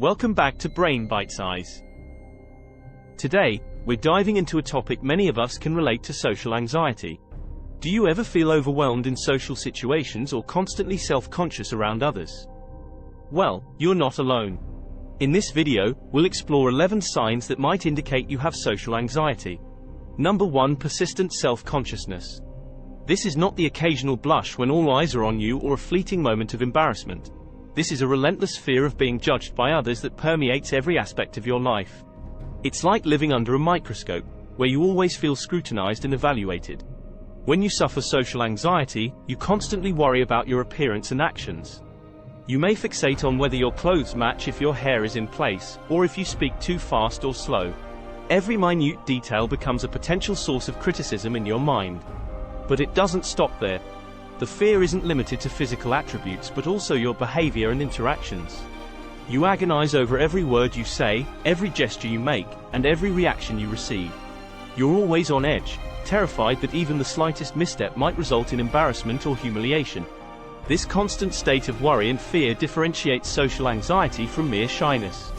Welcome back to Brain Bite Size. Today, we're diving into a topic many of us can relate to: social anxiety. Do you ever feel overwhelmed in social situations or constantly self-conscious around others? Well, you're not alone. In this video, we'll explore 11 signs that might indicate you have social anxiety. Number 1. Persistent self-consciousness. This is not the occasional blush when all eyes are on you or a fleeting moment of embarrassment. This is a relentless fear of being judged by others that permeates every aspect of your life. It's like living under a microscope, where you always feel scrutinized and evaluated. When you suffer social anxiety, you constantly worry about your appearance and actions. You may fixate on whether your clothes match, if your hair is in place, or if you speak too fast or slow. Every minute detail becomes a potential source of criticism in your mind. But it doesn't stop there. The fear isn't limited to physical attributes but also your behavior and interactions. You agonize over every word you say, every gesture you make, and every reaction you receive. You're always on edge, terrified that even the slightest misstep might result in embarrassment or humiliation. This constant state of worry and fear differentiates social anxiety from mere shyness.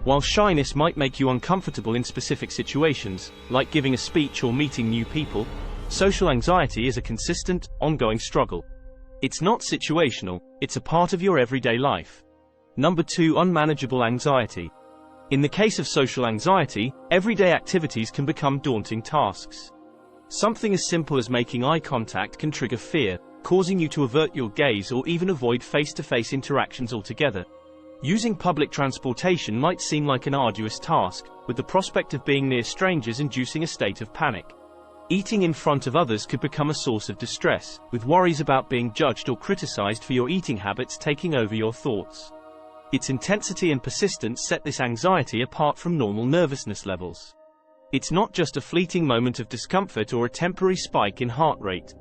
While shyness might make you uncomfortable in specific situations, like giving a speech or meeting new people, social anxiety is a consistent, ongoing struggle. It's not situational, it's a part of your everyday life. Number 2. Unmanageable anxiety. In the case of social anxiety, everyday activities can become daunting tasks. Something as simple as making eye contact can trigger fear, causing you to avert your gaze or even avoid face-to-face interactions altogether. Using public transportation might seem like an arduous task, with the prospect of being near strangers inducing a state of panic. Eating in front of others could become a source of distress, with worries about being judged or criticized for your eating habits taking over your thoughts. Its intensity and persistence set this anxiety apart from normal nervousness levels. It's not just a fleeting moment of discomfort or a temporary spike in heart rate.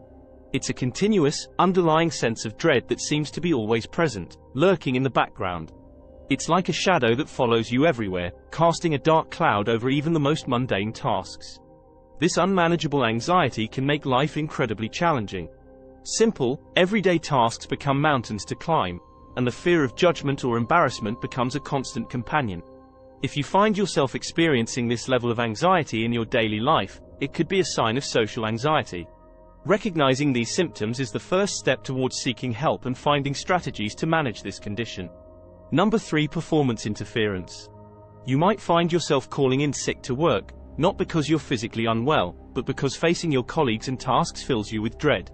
It's a continuous, underlying sense of dread that seems to be always present, lurking in the background. It's like a shadow that follows you everywhere, casting a dark cloud over even the most mundane tasks. This unmanageable anxiety can make life incredibly challenging. Simple, everyday tasks become mountains to climb, and the fear of judgment or embarrassment becomes a constant companion. If you find yourself experiencing this level of anxiety in your daily life, it could be a sign of social anxiety. Recognizing these symptoms is the first step towards seeking help and finding strategies to manage this condition. Number 3. Performance interference. You might find yourself calling in sick to work, not because you're physically unwell, but because facing your colleagues and tasks fills you with dread.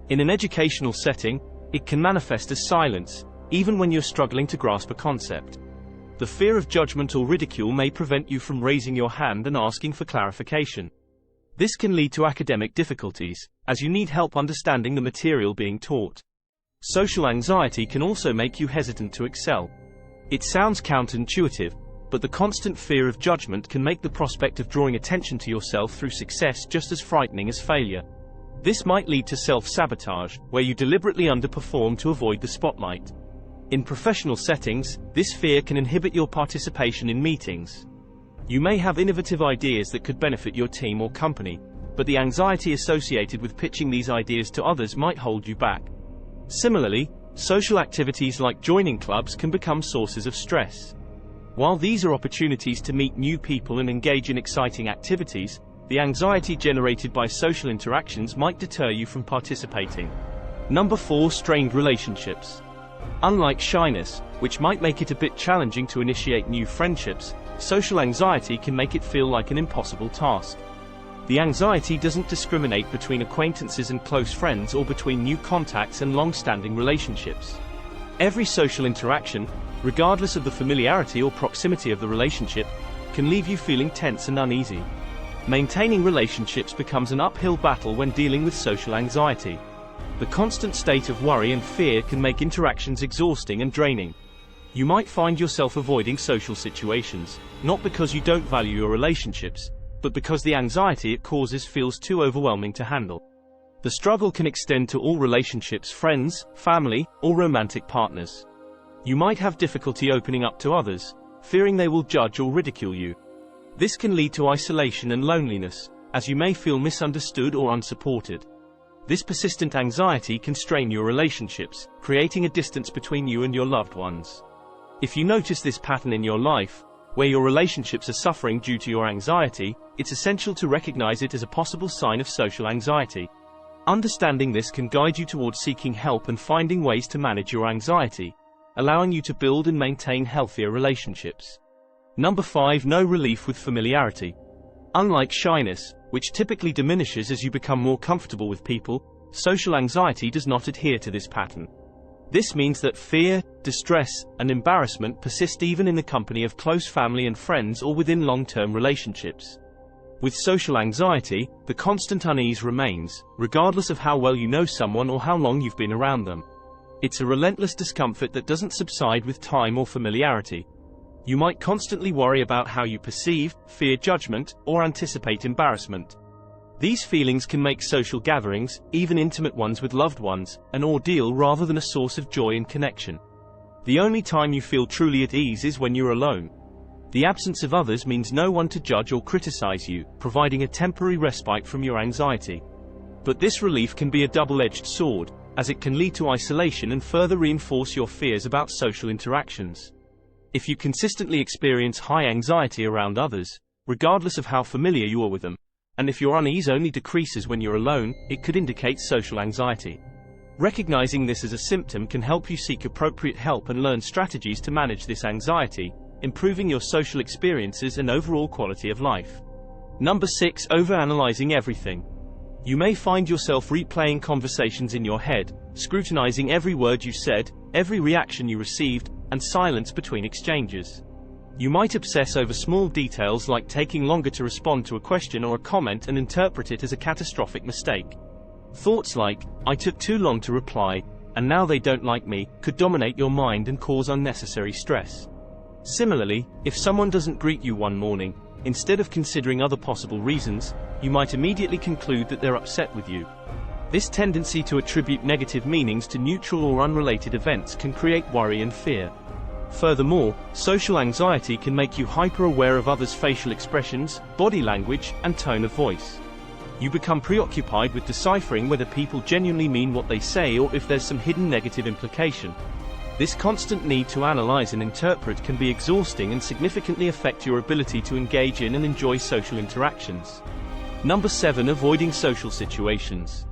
In an educational setting, it can manifest as silence, even when you're struggling to grasp a concept. The fear of judgment or ridicule may prevent you from raising your hand and asking for clarification. This can lead to academic difficulties, as you need help understanding the material being taught. Social anxiety can also make you hesitant to excel. It sounds counterintuitive, but the constant fear of judgment can make the prospect of drawing attention to yourself through success just as frightening as failure. This might lead to self-sabotage, where you deliberately underperform to avoid the spotlight. In professional settings, this fear can inhibit your participation in meetings. You may have innovative ideas that could benefit your team or company, but the anxiety associated with pitching these ideas to others might hold you back. Similarly, social activities like joining clubs can become sources of stress. While these are opportunities to meet new people and engage in exciting activities, the anxiety generated by social interactions might deter you from participating. Number 4. Strained relationships. Unlike shyness, which might make it a bit challenging to initiate new friendships, social anxiety can make it feel like an impossible task. The anxiety doesn't discriminate between acquaintances and close friends or between new contacts and long-standing relationships. Every social interaction, regardless of the familiarity or proximity of the relationship, can leave you feeling tense and uneasy. Maintaining relationships becomes an uphill battle when dealing with social anxiety. The constant state of worry and fear can make interactions exhausting and draining. You might find yourself avoiding social situations, not because you don't value your relationships, but because the anxiety it causes feels too overwhelming to handle. The struggle can extend to all relationships: friends, family, or romantic partners. You might have difficulty opening up to others, fearing they will judge or ridicule you. This can lead to isolation and loneliness, as you may feel misunderstood or unsupported. This persistent anxiety can strain your relationships, creating a distance between you and your loved ones. If you notice this pattern in your life, where your relationships are suffering due to your anxiety, it's essential to recognize it as a possible sign of social anxiety. Understanding this can guide you towards seeking help and finding ways to manage your anxiety, allowing you to build and maintain healthier relationships. Number 5. No relief with familiarity. Unlike shyness, which typically diminishes as you become more comfortable with people, social anxiety does not adhere to this pattern. This means that fear, distress, and embarrassment persist even in the company of close family and friends or within long-term relationships. With social anxiety, the constant unease remains, regardless of how well you know someone or how long you've been around them. It's a relentless discomfort that doesn't subside with time or familiarity. You might constantly worry about how you perceive, fear judgment, or anticipate embarrassment. These feelings can make social gatherings, even intimate ones with loved ones, an ordeal rather than a source of joy and connection. The only time you feel truly at ease is when you're alone. The absence of others means no one to judge or criticize you, providing a temporary respite from your anxiety. But this relief can be a double-edged sword, as it can lead to isolation and further reinforce your fears about social interactions. If you consistently experience high anxiety around others, regardless of how familiar you are with them, and if your unease only decreases when you're alone, it could indicate social anxiety. Recognizing this as a symptom can help you seek appropriate help and learn strategies to manage this anxiety, improving your social experiences and overall quality of life. Number 6. Overanalyzing everything. You may find yourself replaying conversations in your head, scrutinizing every word you said, every reaction you received, and silence between exchanges. You might obsess over small details like taking longer to respond to a question or a comment and interpret it as a catastrophic mistake. Thoughts like, "I took too long to reply, and now they don't like me," could dominate your mind and cause unnecessary stress. Similarly, if someone doesn't greet you one morning, instead of considering other possible reasons, you might immediately conclude that they're upset with you. This tendency to attribute negative meanings to neutral or unrelated events can create worry and fear. Furthermore, social anxiety can make you hyper-aware of others' facial expressions, body language, and tone of voice. You become preoccupied with deciphering whether people genuinely mean what they say or if there's some hidden negative implication. This constant need to analyze and interpret can be exhausting and significantly affect your ability to engage in and enjoy social interactions. Number 7. Avoiding social situations.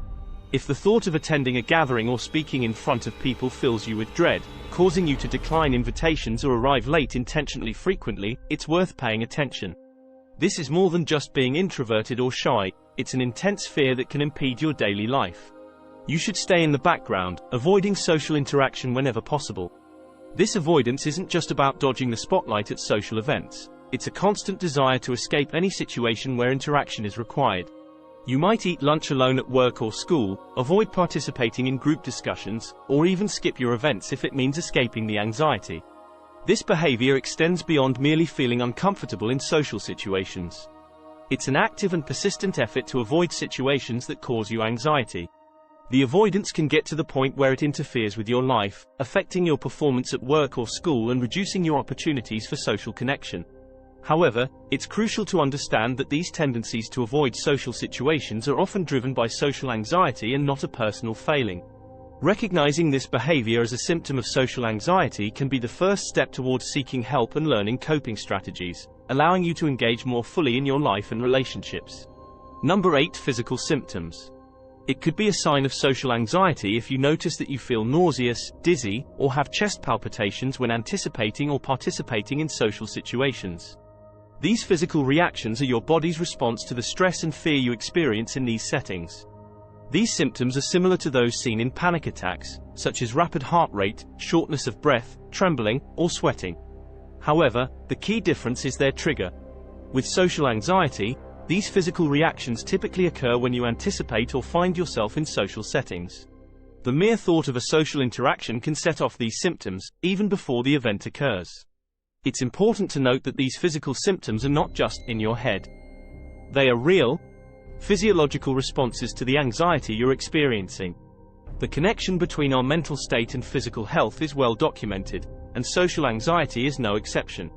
If the thought of attending a gathering or speaking in front of people fills you with dread, causing you to decline invitations or arrive late intentionally frequently, it's worth paying attention. This is more than just being introverted or shy, it's an intense fear that can impede your daily life. You should stay in the background, avoiding social interaction whenever possible. This avoidance isn't just about dodging the spotlight at social events, it's a constant desire to escape any situation where interaction is required. You might eat lunch alone at work or school, avoid participating in group discussions, or even skip your events if it means escaping the anxiety. This behavior extends beyond merely feeling uncomfortable in social situations. It's an active and persistent effort to avoid situations that cause you anxiety. The avoidance can get to the point where it interferes with your life, affecting your performance at work or school and reducing your opportunities for social connection. However, it's crucial to understand that these tendencies to avoid social situations are often driven by social anxiety and not a personal failing. Recognizing this behavior as a symptom of social anxiety can be the first step towards seeking help and learning coping strategies, allowing you to engage more fully in your life and relationships. Number 8. Physical symptoms. It could be a sign of social anxiety if you notice that you feel nauseous, dizzy, or have chest palpitations when anticipating or participating in social situations. These physical reactions are your body's response to the stress and fear you experience in these settings. These symptoms are similar to those seen in panic attacks, such as rapid heart rate, shortness of breath, trembling, or sweating. However, the key difference is their trigger. With social anxiety, these physical reactions typically occur when you anticipate or find yourself in social settings. The mere thought of a social interaction can set off these symptoms, even before the event occurs. It's important to note that these physical symptoms are not just in your head. They are real, physiological responses to the anxiety you're experiencing. The connection between our mental state and physical health is well documented, and social anxiety is no exception.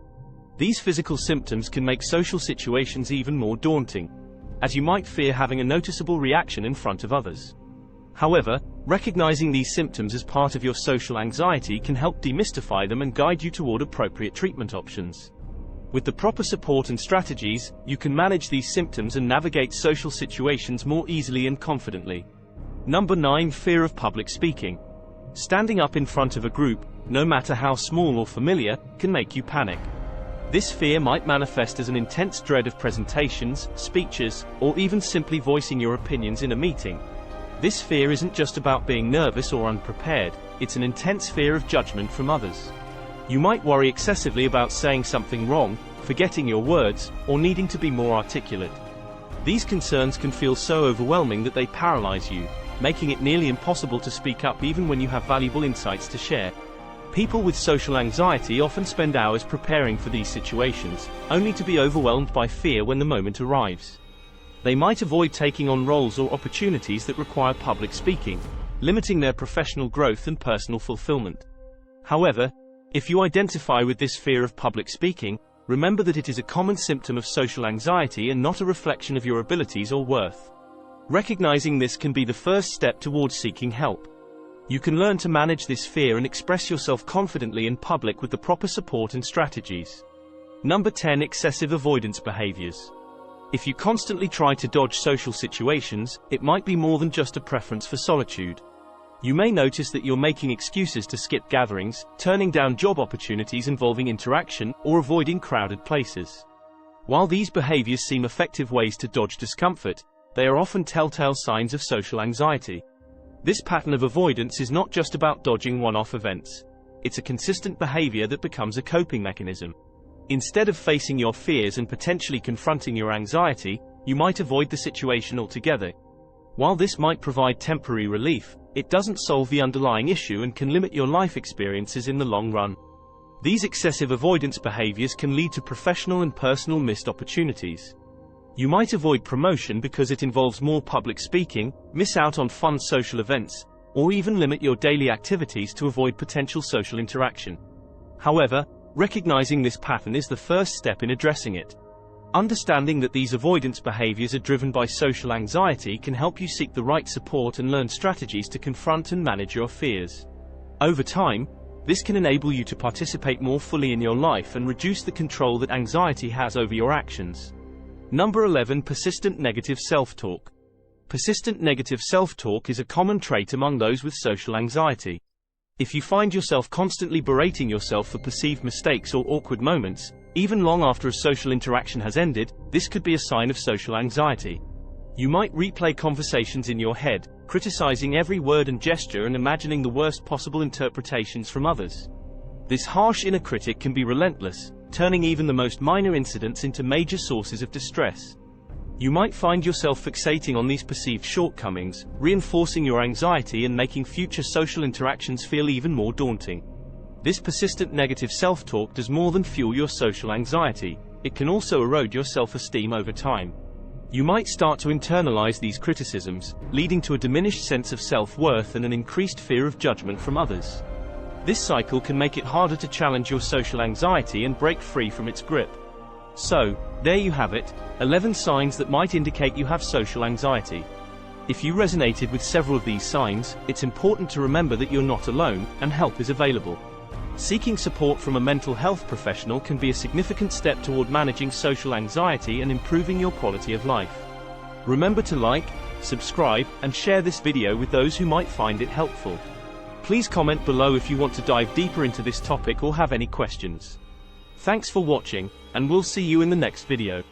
These physical symptoms can make social situations even more daunting, as you might fear having a noticeable reaction in front of others. However, Recognizing these symptoms as part of your social anxiety can help demystify them and guide you toward appropriate treatment options. With the proper support and strategies, you can manage these symptoms and navigate social situations more easily and confidently. Number 9. Fear of public speaking. Standing up in front of a group, no matter how small or familiar, can make you panic. This fear might manifest as an intense dread of presentations, speeches, or even simply voicing your opinions in a meeting. This fear isn't just about being nervous or unprepared, it's an intense fear of judgment from others. You might worry excessively about saying something wrong, forgetting your words, or needing to be more articulate. These concerns can feel so overwhelming that they paralyze you, making it nearly impossible to speak up even when you have valuable insights to share. People with social anxiety often spend hours preparing for these situations, only to be overwhelmed by fear when the moment arrives. They might avoid taking on roles or opportunities that require public speaking, limiting their professional growth and personal fulfillment. However, if you identify with this fear of public speaking, remember that it is a common symptom of social anxiety and not a reflection of your abilities or worth. Recognizing this can be the first step towards seeking help. You can learn to manage this fear and express yourself confidently in public with the proper support and strategies. Number 10. Excessive avoidance behaviors. If you constantly try to dodge social situations, it might be more than just a preference for solitude. You may notice that you're making excuses to skip gatherings, turning down job opportunities involving interaction, or avoiding crowded places. While these behaviors seem effective ways to dodge discomfort, they are often telltale signs of social anxiety. This pattern of avoidance is not just about dodging one-off events. It's a consistent behavior that becomes a coping mechanism. Instead of facing your fears and potentially confronting your anxiety, you might avoid the situation altogether. While this might provide temporary relief, it doesn't solve the underlying issue and can limit your life experiences in the long run. These excessive avoidance behaviors can lead to professional and personal missed opportunities. You might avoid promotion because it involves more public speaking, miss out on fun social events, or even limit your daily activities to avoid potential social interaction. However, recognizing this pattern is the first step in addressing it. Understanding that these avoidance behaviors are driven by social anxiety can help you seek the right support and learn strategies to confront and manage your fears. Over time, this can enable you to participate more fully in your life and reduce the control that anxiety has over your actions. Number 11. Persistent negative self-talk. Persistent negative self-talk is a common trait among those with social anxiety. If you find yourself constantly berating yourself for perceived mistakes or awkward moments, even long after a social interaction has ended, this could be a sign of social anxiety. You might replay conversations in your head, criticizing every word and gesture and imagining the worst possible interpretations from others. This harsh inner critic can be relentless, turning even the most minor incidents into major sources of distress. You might find yourself fixating on these perceived shortcomings, reinforcing your anxiety and making future social interactions feel even more daunting. This persistent negative self-talk does more than fuel your social anxiety, it can also erode your self-esteem over time. You might start to internalize these criticisms, leading to a diminished sense of self-worth and an increased fear of judgment from others. This cycle can make it harder to challenge your social anxiety and break free from its grip. So, there you have it, 11 signs that might indicate you have social anxiety. If you resonated with several of these signs, it's important to remember that you're not alone, and help is available. Seeking support from a mental health professional can be a significant step toward managing social anxiety and improving your quality of life. Remember to like, subscribe, and share this video with those who might find it helpful. Please comment below if you want to dive deeper into this topic or have any questions. Thanks for watching, and we'll see you in the next video.